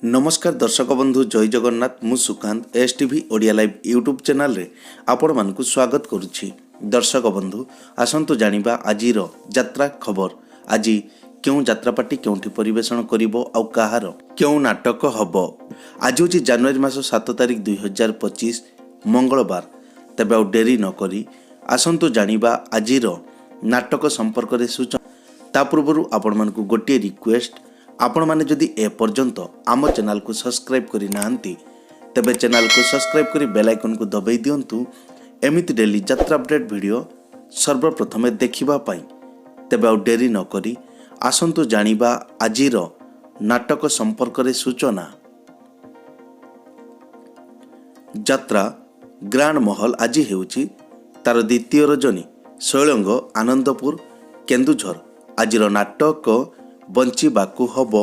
नमस्कार दर्शक बंधु जय जगन्नाथ मु Sukant S TV Odia live YouTube channel रे आपण मानकु स्वागत करुछि। दर्शक बंधु आसंतु जानिबा आजिर यात्रा खबर। आज क्यों यात्रापाटी क्योंठी परिवेषण करिवो आउ काहार क्यों नाटक हबो। आज होछि जनवरी मास 7 तारिख 2025 मंगलवार। तबे आउ डेरी न करी आसंतु जानिबा आजिर नाटक संपर्क रे सूचना। ता पूर्वरु आपण मानकु गोटे रिक्वेस्ट, आपण माने जदि ए पर्यंत आम चैनल को सब्सक्राइब करि नाहंती तबे चैनल को सब्सक्राइब करि बेल आइकन को दबाई दियंतु एमिति डेली यात्रा अपडेट वीडियो सर्वप्रथमे देखिबा पाई। तबे आउ डेरी न करी आसंतु जानिबा आजिर नाटक संपर्क रे सूचना। यात्रा ग्रांड महल आज हेउची तार द्वितीय रजनी शैलंग आनंदपुर केन्दुझर। आजिर नाटक बंचिबाकू हबो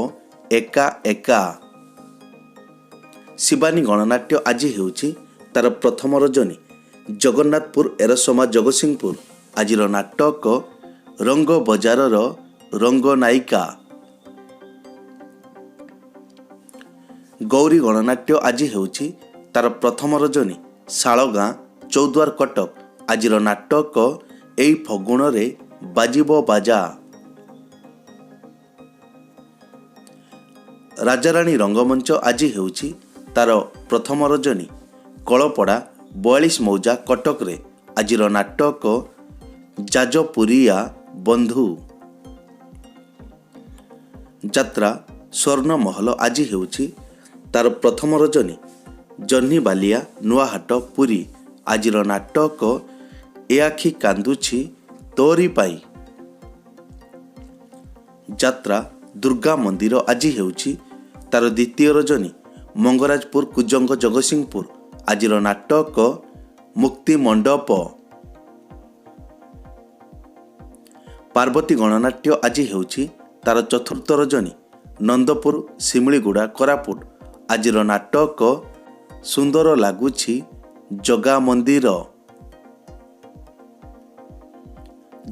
एका एका। शिवानी गणनाट्य आज हेउची तार प्रथम रजनी जगन्नाथपुर एरसमा जगतसिंहपुर। आजिर नाटक रंग बजारर रंग नायिका। गौरी गणनाट्य आज हेउची तार प्रथम रजनी शालगाँ चौद्वार कटक। आजिर नाटक एई फगुण रे बाजिबो बाजा। राजाराणी रंगमंच आज हेउची तार प्रथम रजनी कलपड़ा 42 मौजा कटक रे। आजिर नाटक जाजपुरिया बंधु। यात्रा स्वर्ण महल आज हेउची तार प्रथम रजनी जन्नी बालिया नुआहाट पुरी। आजिर नाटक ए आखि कांदुछि तोरी पाई। यात्रा दुर्गा मंदिर आज हेउची तार द्वितीय रजनी मंगराजपुर कुजंग जगतसिंहपुर। आजिर नाटक मुक्ति मंडप। पार्वती गणनाट्य आज हेउची तार चतुर्थ रजनी नंदपुर सिमलीगुड़ा कोरापुट। आजिर नाटक सुंदर लागुछि जगा मंदिर।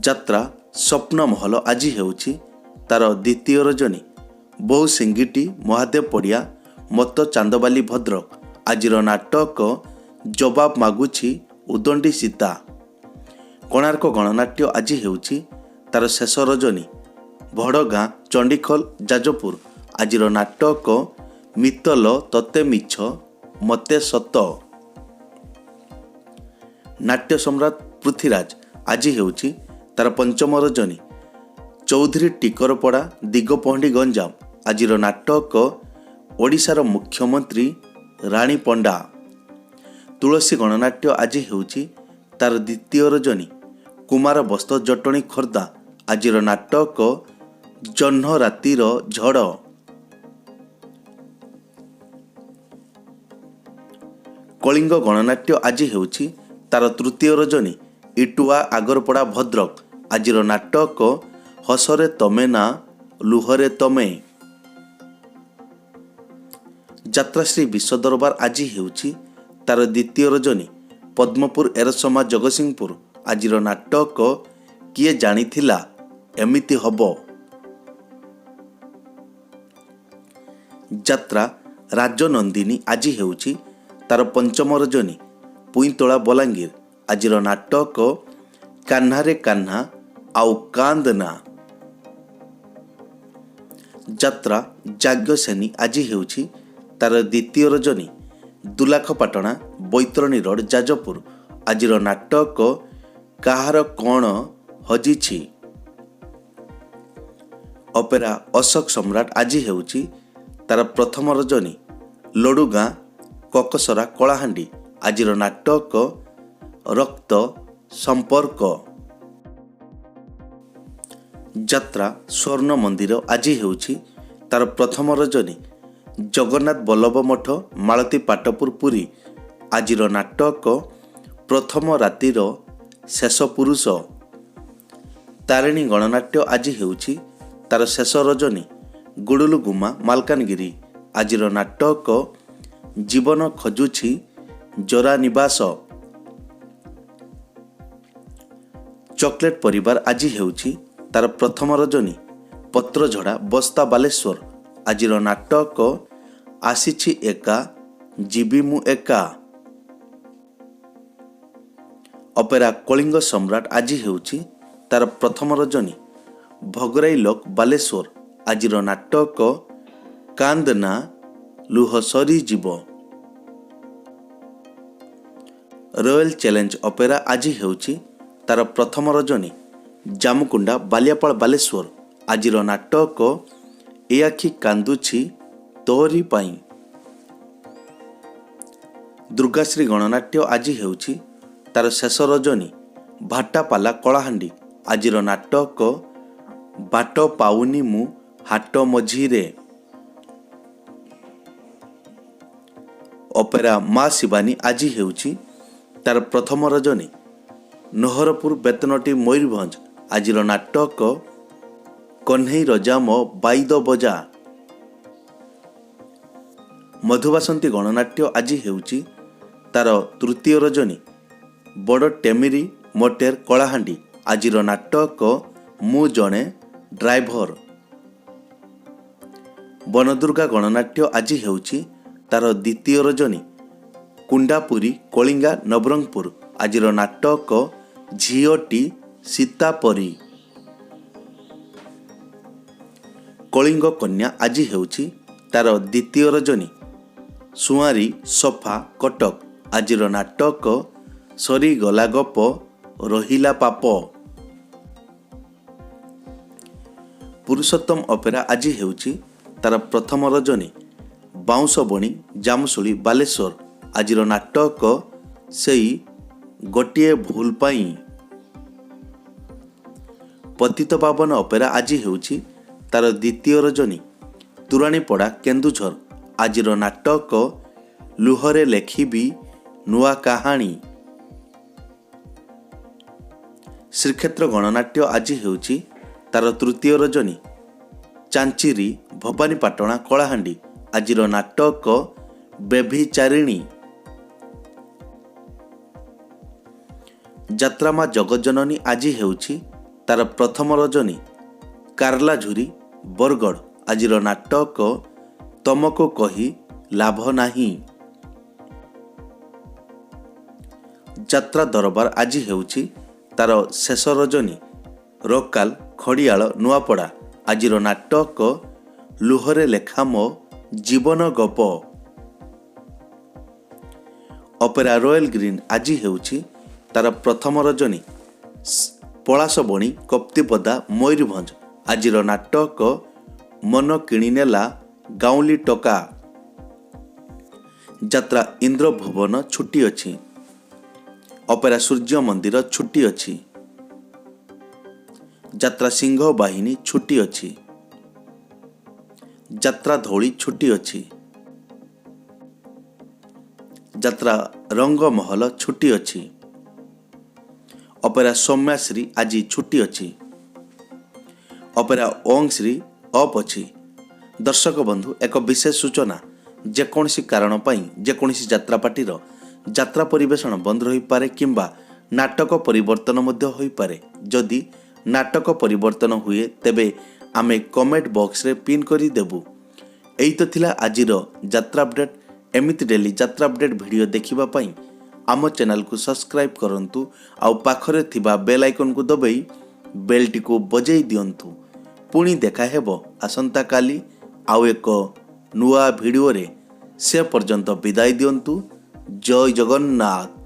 यात्रा स्वप्न महल आज हेउची तार द्वितीय रजनी बहु सिंगिटी महादेव पड़िया मत चांदबाली भद्रक। आजिर नाटक जवाब मागुछि उदंडी सीता। कोणार्क गणनाट्य आज हेउची तार शेष रजनी भड़गाँ चंडीखोल जाजपुर। आजिर नाटक मितल तते मिछ मते सत। नाट्य सम्राट पृथ्वीराज आज हेउची तार पंचम रजनी चौधरी टिकरपड़ा दिगपहंडी गंजाम। आजिर नाटक ओडिशार मुख्यमंत्री राणी पंडा। तुलसी गणनाट्य आज हेउची तार द्वितीय रजनी कुमार बस्त जटणी खोर्धा। आजिर नाटक जह्न रातिर झड़। कलिंग गणनाट्य आज हेउची तार तृतीय रजनी इटुआ आगरपड़ा भद्रक। आजिर नाटक हसरे तमे ना लुहरे तमे। यात्राश्री विश्व दरबार आज हेउची तार द्वितीय रजनी पद्मपुर एरसमा जगतसिंहपुर। आजिर नाटक किए जानिथिला एमिति हबो। यात्रा राजनंदिनी आज हेउची तार पंचम रजनी पुईतोला बलांगीर। आजिर नाटक कान्हारे कान्हा आउ कांदना। यात्रा जाग्ञसेनी आज हेउची तार द्वितीय रजनी दुलाखपाटଣା बैतरणी रोड जाजपुर। आजिर नाटक काहार कौन हजिछि। अपेरा अशोक सम्राट आज हेउची तार प्रथम रजनी लडुगाँ ककसरा कलाहांडी। आजिर नाटक रक्त संपर्क। यात्रा स्वर्ण मंदिर आज हेउची तार प्रथम रजनी जगन्नाथ बल्लभ मठ मालती पाटपुर पुरी। आजिर नाटक प्रथम रातिर शेष पुरुष। तारिणी गणनाट्य आज हेउची तार शेष रजनी गुडुलुगुमा मालकानगिरी। आजिर नाटक जीवन खजुछि जरा निवास। चॉकलेट परिवार आज हेउची तार प्रथम रजनी पत्रझड़ा बस्ता बालेश्वर। आजिर नाटक ଆସିଛି ଏକା ଯିବି ମୁଁ ଏକା। ଅପେରା କଳିଙ୍ଗ ସମ୍ରାଟ ଆଜି ହେଉଛି ତାର ପ୍ରଥମ ରଜନୀ। ଭଗରାଇ ଲୋକ ବାଲେଶ୍ୱର ଆଜିର ନାଟକ କାନ୍ଦ ନା ଲୁହ ସରିଯିବ। ରୟାଲ ଚ୍ୟାଲେଞ୍ଜ ଅପେରା ଆଜି ହେଉଛି ତାର ପ୍ରଥମ ରଜନୀ। ଜାମୁକୁଣ୍ଡା ବାଲିଆପାଳ ବାଲେଶ୍ୱର ଆଜିର ନାଟକ ଏ ଆଖି କାନ୍ଦୁଛି ତୋରି ପାଇଁ। ଦୁର୍ଗାଶ୍ରୀ ଗଣନାଟ୍ୟ ଆଜି ହେଉଛି ତାର ଶେଷ ରଜନୀ। ଭାଟାପାଲା କଳାହାଣ୍ଡି ଆଜିର ନାଟକ ବାଟ ପାଉନି ମୁଁ ହାଟ ମଝିରେ। ଅପେରା ମା ଶିବାନୀ ଆଜି ହେଉଛି ତାର ପ୍ରଥମ ରଜନୀ। ନହରପୁର ବେତନଟି ମୟୂରଭଞ୍ଜ ଆଜିର ନାଟକ କହ୍ନେଇ ରଜା ମୋ ବାଇଦ ବଜା। ମଧୁବାସନ୍ତୀ ଗଣନାଟ୍ୟ ଆଜି ହେଉଛି ତାର ତୃତୀୟ ରଜନୀ। ବଡ଼ ଟେମିରି ମୋଟେର କଳାହାଣ୍ଡି ଆଜିର ନାଟକ ମୁଁ ଜଣେ ଡ୍ରାଇଭର। ବନଦୁର୍ଗା ଗଣନାଟ୍ୟ ଆଜି ହେଉଛି ତାର ଦ୍ୱିତୀୟ ରଜନୀ। କୁଣ୍ଡାପୁରୀ କଳିଙ୍ଗା ନବରଙ୍ଗପୁର ଆଜିର ନାଟକ ଝିଅଟି ସୀତାପରି। କଳିଙ୍ଗ କନ୍ୟା ଆଜି ହେଉଛି ତାର ଦ୍ୱିତୀୟ ରଜନୀ। ସୁଆଁରୀ ସଫା କଟକ ଆଜିର ନାଟକ ସରିଗଲା ଗପ ରହିଲା ପାପ। ପୁରୁଷୋତ୍ତମ ଅପେରା ଆଜି ହେଉଛି ତାର ପ୍ରଥମ ରଜନୀ। ବାଉଁଶ ବଣି ଜାମୁଶୁଳି ବାଲେଶ୍ୱର ଆଜିର ନାଟକ ସେଇ ଗୋଟିଏ ଭୁଲ ପାଇଁ। ପତିତପାବନ ଅପେରା ଆଜି ହେଉଛି ତାର ଦ୍ୱିତୀୟ ରଜନୀ। ତୁରାଣୀପଡ଼ା କେନ୍ଦୁଝର ଆଜିର ନାଟକ ଲୁହରେ ଲେଖିବି ନୂଆ କାହାଣୀ। ଶ୍ରୀକ୍ଷେତ୍ର ଗଣନାଟ୍ୟ ଆଜି ହେଉଛି ତାର ତୃତୀୟ ରଜନୀ। ଚାଞ୍ଚିରି ଭବାନୀପାଟଣା କଳାହାଣ୍ଡି ଆଜିର ନାଟକ ବେଭିଚାରିଣୀ। ଯାତ୍ରାମା ଜଗଜ୍ଜନନୀ ଆଜି ହେଉଛି ତାର ପ୍ରଥମ ରଜନୀ। କାର୍ଲାଝୁରି ବରଗଡ଼ ଆଜିର ନାଟକ ତମକୁ କହି ଲାଭ ନାହିଁ। ଯାତ୍ରା ଦରବାର ଆଜି ହେଉଛି ତାର ଶେଷ ରଜନୀ। ରୋକାଲ ଖଡ଼ିଆଳ ନୂଆପଡ଼ା ଆଜିର ନାଟକ ଲୁହରେ ଲେଖା ମୋ ଜୀବନ ଗପ। ଅପେରା ରୟାଲ ଗ୍ରୀନ୍ ଆଜି ହେଉଛି ତାର ପ୍ରଥମ ରଜନୀ। ପଳାଶବଣୀ କପ୍ତିପଦା ମୟୂରଭଞ୍ଜ ଆଜିର ନାଟକ ମନ କିଣିନେଲା ଗାଉଁଲି ଟକା। ଯାତ୍ରା ଇନ୍ଦ୍ରଭୁବନ ଛୁଟି ଅଛି। ଅପେରା ସୂର୍ଯ୍ୟ ମନ୍ଦିର ଛୁଟି ଅଛି। ଯାତ୍ରା ସିଂହ ବାହିନୀ ଛୁଟି ଅଛି। ଯାତ୍ରା ଧଉଳି ଛୁଟି ଅଛି। ଯାତ୍ରା ରଙ୍ଗମହଲ ଛୁଟି ଅଛି। ଅପେରା ସୌମ୍ୟାଶ୍ରୀ ଆଜି ଛୁଟି ଅଛି। ଅପେରା ଓଂଶ୍ରୀ ଅଫ୍ ଅଛି। ଦର୍ଶକ ବନ୍ଧୁ, ଏକ ବିଶେଷ ସୂଚନା, ଯେକୌଣସି କାରଣ ପାଇଁ ଯେକୌଣସି ଯାତ୍ରାପାର୍ଟିର ଯାତ୍ରା ପରିବେଷଣ ବନ୍ଦ ରହିପାରେ କିମ୍ବା ନାଟକ ପରିବର୍ତ୍ତନ ମଧ୍ୟ ହୋଇପାରେ। ଯଦି ନାଟକ ପରିବର୍ତ୍ତନ ହୁଏ ତେବେ ଆମେ କମେଣ୍ଟ ବକ୍ସରେ ପିନ୍ କରି ଦେବୁ। ଏଇ ତ ଥିଲା ଆଜିର ଯାତ୍ରା ଅପଡେଟ୍। ଏମିତି ଡେଲି ଯାତ୍ରା ଅପଡେଟ୍ ଭିଡ଼ିଓ ଦେଖିବା ପାଇଁ ଆମ ଚ୍ୟାନେଲକୁ ସବସ୍କ୍ରାଇବ୍ କରନ୍ତୁ ଆଉ ପାଖରେ ଥିବା ବେଲ୍ ଆଇକନ୍କୁ ଦବାଇ ବେଲ୍ଟିକୁ ବଜାଇ ଦିଅନ୍ତୁ। ପୁଣି ଦେଖା ହେବ ଆସନ୍ତାକାଲି ଆଉ ଏକ ନୂଆ ଭିଡ଼ିଓରେ। ସେ ପର୍ଯ୍ୟନ୍ତ ବିଦାୟ ଦିଅନ୍ତୁ। ଜୟ ଜଗନ୍ନାଥ।